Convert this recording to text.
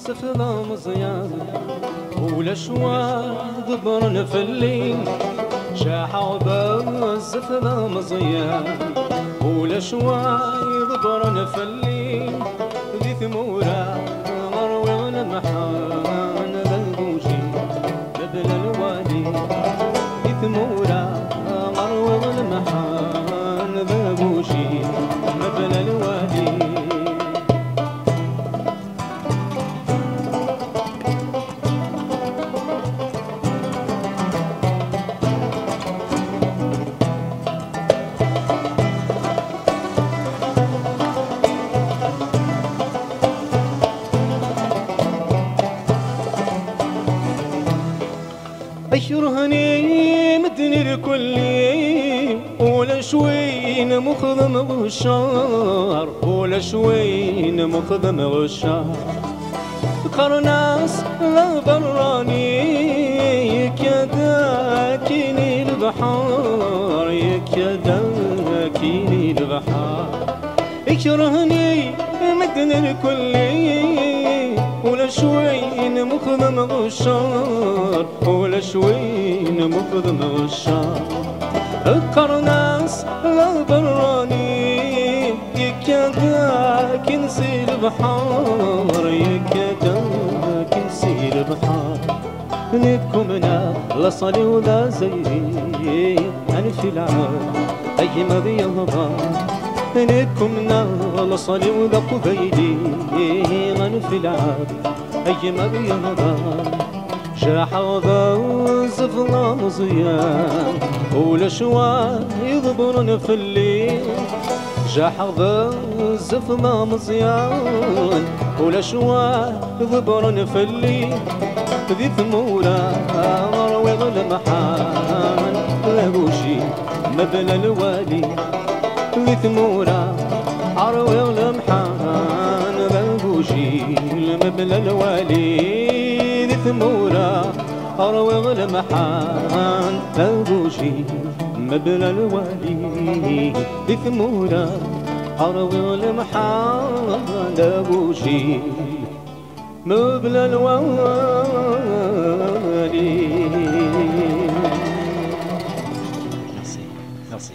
سفلا مزيان ولا شواد برن في الليل شاحوا بالسفلا مزيان ولا شواد برن في الليل ذي ثمورة غروي ونمحان ذنبوشي قبل الوالي ذي ثمورة غروي ونمحان ذنبوشي قبل الوالي أشرهني مدني الكلي ولا شوين مخضم غشار ولا شوين مخضم غشار قرناس لا براني يكداكيني البحار يكداكيني البحار أشرهني مدني الكلي ولا شوين مخضم غشار ولا شوين مخضم غشار القرناس لا براني يكاداك نسي البحار يكاداك نسي البحار نكمنا لا صلي ولا زيري أنا في العالم أي ما بيضا نكمنا لا صلي ولا قبيلي أنا في العالم أي ما بيضا شاحوا بالزفلا مزيان ولا شوا يضبرن في الليل شاحوا بالزفلا مزيان ولا شوا يضبرن في الليل ذي ثمورة روي المحان لابوشي مبنى الوالي ذي ثمورة روي المحان لابوشي مبنى الوالي ثمورة أروي المحان لابوشي مبنى الوالي ثمورة أروي المحان لابوشي مبنى الوالي. Merci.